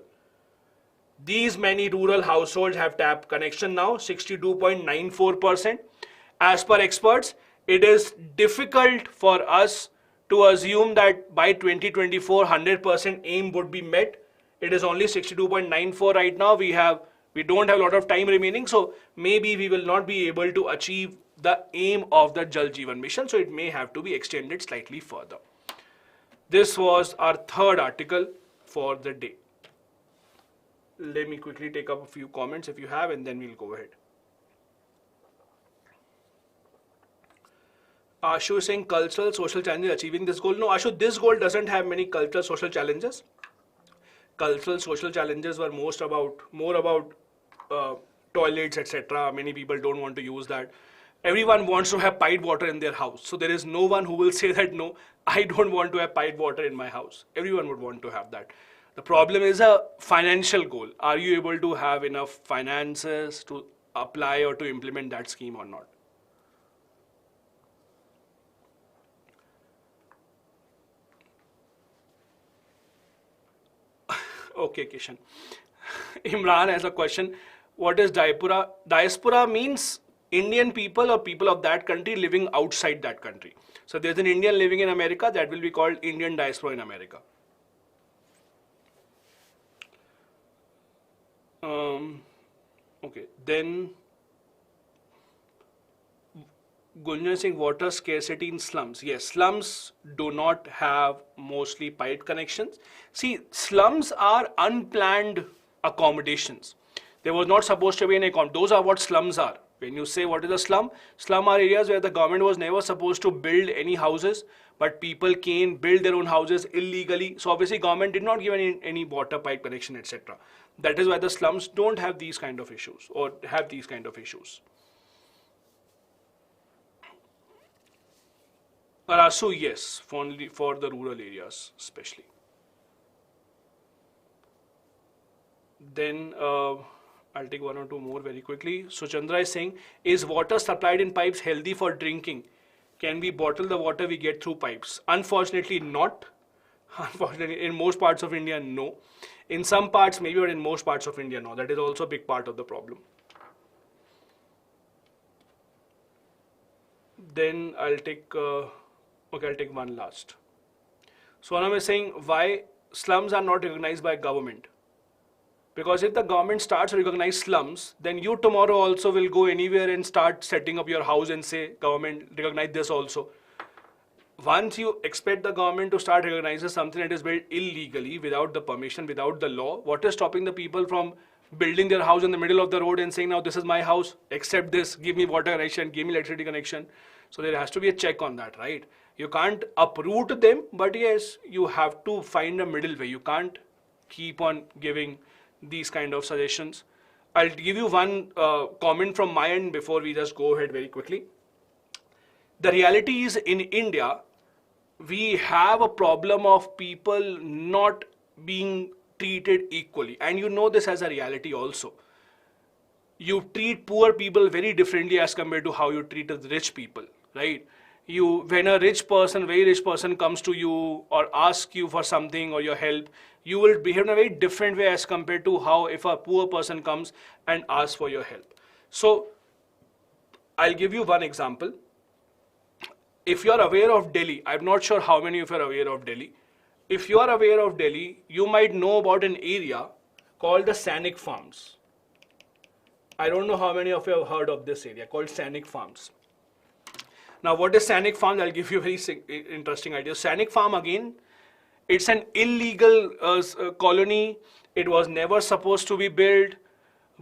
These many rural households have tap connection now, 62.94%. As per experts, it is difficult for us to assume that by 2024, 100% aim would be met. It is only 62.94 right now. We don't have a lot of time remaining, so maybe we will not be able to achieve the aim of the Jal Jeevan Mission, so it may have to be extended slightly further. This was our third article for the day. Let me quickly take up a few comments if you have, and then we'll go ahead. Ashu is saying cultural, social challenges achieving this goal. No, Ashu, this goal doesn't have many cultural, social challenges. Cultural, social challenges were more about toilets, etc. Many people don't want to use that. Everyone wants to have piped water in their house. So there is no one who will say that, no, I don't want to have piped water in my house. Everyone would want to have that. The problem is a financial goal. Are you able to have enough finances to apply or to implement that scheme or not? Okay, Kishan. Imran has a question. What is diaspora? Diaspora means Indian people or people of that country living outside that country. So there's an Indian living in America that will be called Indian diaspora in America. Okay, then Gunjan saying water scarcity in slums. Yes, slums do not have mostly piped connections. See, slums are unplanned accommodations. There was not supposed to be any those are what slums are. When you say what is a slum, slum are areas where the government was never supposed to build any houses, but people can build their own houses illegally. So obviously government did not give any water pipe connection, etc. That is why the slums don't have these kind of issues or have these kind of issues. Arasu, yes, only for the rural areas especially. Then I'll take one or two more very quickly. So Chandra is saying, is water supplied in pipes healthy for drinking? Can we bottle the water we get through pipes? Unfortunately not. Unfortunately, in most parts of India, no. In some parts, maybe, but in most parts of India, no. That is also a big part of the problem. Then I'll take, okay, I'll take one last. Sonam is saying, why slums are not recognized by government? Because if the government starts to recognize slums, then you tomorrow also will go anywhere and start setting up your house and say, government, recognize this also. Once you expect the government to start recognizing something that is built illegally, without the permission, without the law, what is stopping the people from building their house in the middle of the road and saying, now this is my house, accept this, give me water connection, give me electricity connection? So there has to be a check on that, right? You can't uproot them, but yes, you have to find a middle way. You can't keep on giving these kind of suggestions. I'll give you one comment from my end before we just go ahead very quickly. The reality is, in India, we have a problem of people not being treated equally. And you know this as a reality also. You treat poor people very differently as compared to how you treat the rich people, right? When a rich person, very rich person comes to you or asks you for something or your help, you will behave in a very different way as compared to how if a poor person comes and asks for your help. So I'll give you one example. If you are aware of Delhi, I'm not sure how many of you are aware of Delhi. If you are aware of Delhi, you might know about an area called the Sainik Farms. I don't know how many of you have heard of this area called Sainik Farms. Now, what is Sainik Farms? I'll give you a very interesting idea. Sainik Farm, again, it's an illegal colony. It was never supposed to be built.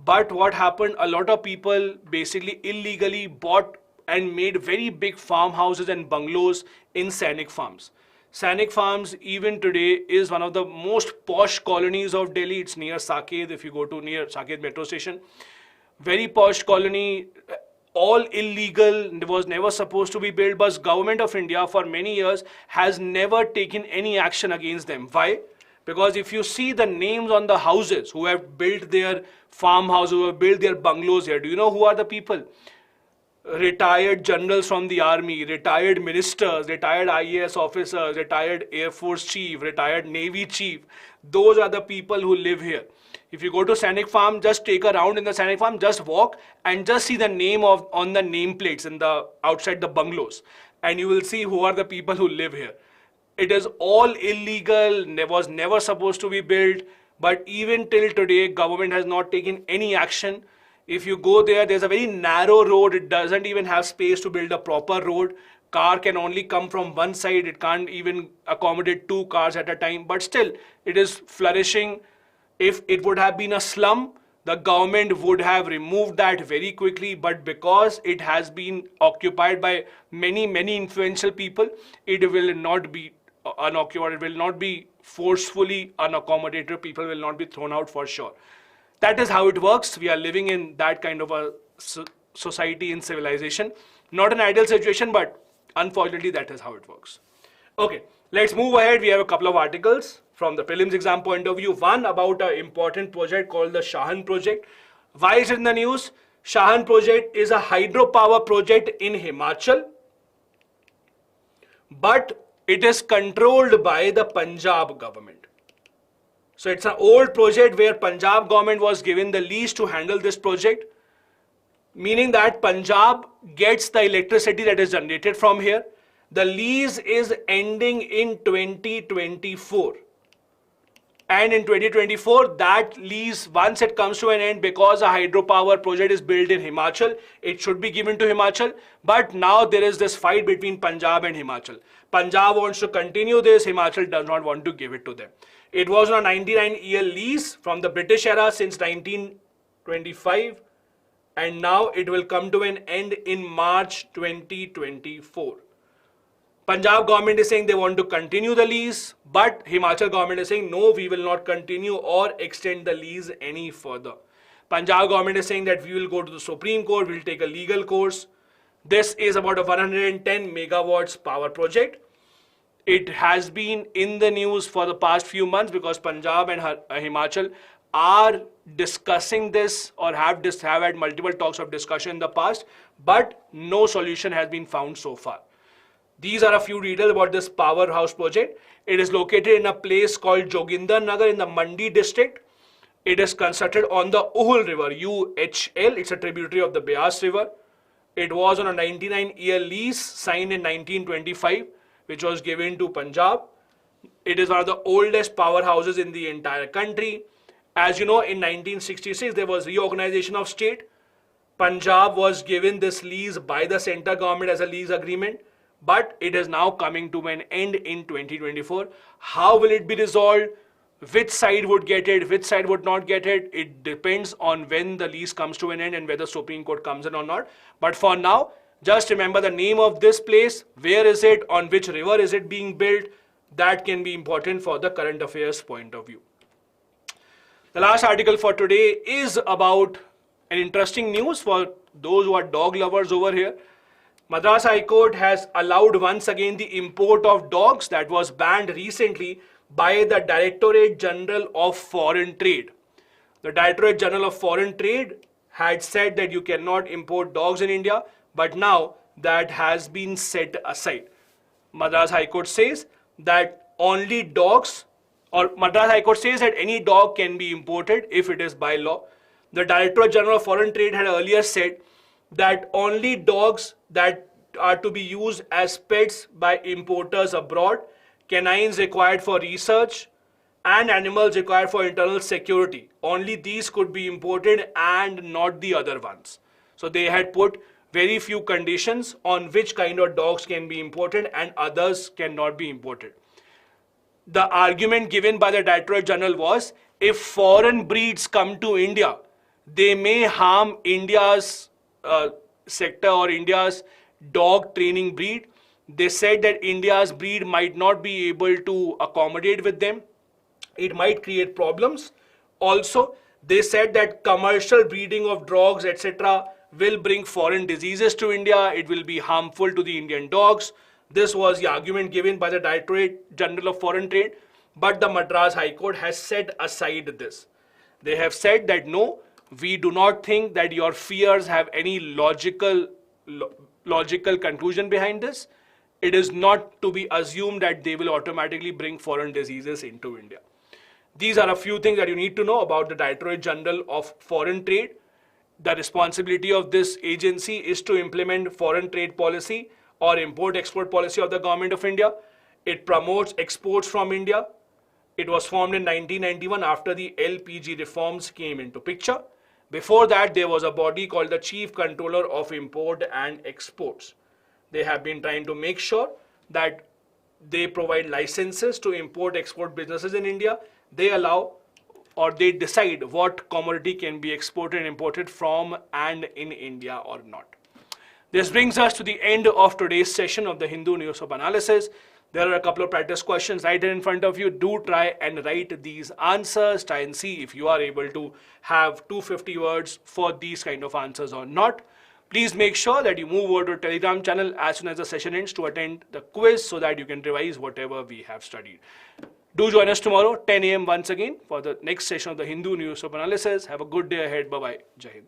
But what happened, a lot of people basically illegally bought and made very big farmhouses and bungalows in Sainik Farms. Sainik Farms, even today, is one of the most posh colonies of Delhi. It's near Saket, if you go to near Saket metro station. Very posh colony, all illegal, was never supposed to be built, but government of India for many years has never taken any action against them. Why? Because if you see the names on the houses who have built their farmhouse, who have built their bungalows here, do you know who are the people? Retired generals from the army, retired ministers, retired IAS officers, retired Air Force chief, retired Navy chief. Those are the people who live here. If you go to Sainik Farm, just take a round in the Sainik Farm, just walk and just see the name on the nameplates in the outside the bungalows, and you will see who are the people who live here. It is all illegal, was never supposed to be built, but even till today, government has not taken any action. If you go there, there's a very narrow road. It doesn't even have space to build a proper road. Car can only come from one side. It can't even accommodate 2 cars at a time. But still, it is flourishing. If it would have been a slum, the government would have removed that very quickly. But because it has been occupied by many, many influential people, it will not be unoccupied. It will not be forcefully unaccommodated. People will not be thrown out for sure. That is how it works. We are living in that kind of a society and civilization. Not an ideal situation, but unfortunately, that is how it works. Okay, let's move ahead. We have a couple of articles from the prelims exam point of view. One about an important project called the Shanan project. Why is it in the news? Shanan project is a hydropower project in Himachal, but it is controlled by the Punjab government. So it's an old project where Punjab government was given the lease to handle this project, meaning that Punjab gets the electricity that is generated from here. The lease is ending in 2024. And in 2024, that lease, once it comes to an end, because a hydropower project is built in Himachal, it should be given to Himachal. But now there is this fight between Punjab and Himachal. Punjab wants to continue this, Himachal does not want to give it to them. It was on a 99-year lease from the British era since 1925, and now it will come to an end in March 2024. Punjab government is saying they want to continue the lease, but Himachal government is saying no, we will not continue or extend the lease any further. Punjab government is saying that we will go to the Supreme Court, we will take a legal course. This is about a 110 megawatts power project. It has been in the news for the past few months because Punjab and Himachal are discussing this or have had multiple talks of discussion in the past, but no solution has been found so far. These are a few details about this powerhouse project. It is located in a place called Joginder Nagar in the Mandi district. It is constructed on the Uhul River, UHL. It's a tributary of the Beas River. It was on a 99-year lease signed in 1925, which was given to Punjab. It is one of the oldest powerhouses in the entire country. As you know, in 1966, there was reorganization of state. Punjab was given this lease by the central government as a lease agreement, but it is now coming to an end in 2024. How will it be resolved? Which side would get it, which side would not get it? It depends on when the lease comes to an end and whether Supreme Court comes in or not. But for now, just remember the name of this place, where is it, on which river is it being built. That can be important for the current affairs point of view. The last article for today is about an interesting news for those who are dog lovers over here. Madras High Court has allowed once again the import of dogs that was banned recently by the Directorate General of Foreign Trade. The Directorate General of Foreign Trade had said that you cannot import dogs in India, but now that has been set aside. Madras High Court says that only dogs, or Madras High Court says that any dog can be imported if it is by law. The Directorate General of Foreign Trade had earlier said that only dogs that are to be used as pets by importers abroad, canines required for research, and animals required for internal security, only these could be imported and not the other ones. So they had put very few conditions on which kind of dogs can be imported and others cannot be imported. The argument given by the Directorate General was, if foreign breeds come to India, they may harm India's sector or India's dog training breed. They said that India's breed might not be able to accommodate with them. It might create problems. Also, they said that commercial breeding of dogs, etc., will bring foreign diseases to India. It will be harmful to the Indian dogs. This was the argument given by the Directorate General of Foreign Trade, but the Madras High Court has set aside this. They have said that no, we do not think that your fears have any logical conclusion behind this. It is not to be assumed that they will automatically bring foreign diseases into India. These are a few things that you need to know about the Directorate General of Foreign Trade. The responsibility of this agency is to implement foreign trade policy or import-export policy of the Government of India. It promotes exports from India. It was formed in 1991 after the LPG reforms came into picture. Before that, there was a body called the Chief Controller of Import and Exports. They have been trying to make sure that they provide licenses to import-export businesses in India. They allow or they decide what commodity can be exported and imported from and in India or not. This brings us to the end of today's session of the Hindu Newspaper Analysis. There are a couple of practice questions right here in front of you. Do try and write these answers. Try and see if you are able to have 250 words for these kind of answers or not. Please make sure that you move over to Telegram channel as soon as the session ends to attend the quiz so that you can revise whatever we have studied. Do join us tomorrow, 10 a.m. once again for the next session of the Hindu Newspaper Analysis. Have a good day ahead. Bye-bye. Jai Hind.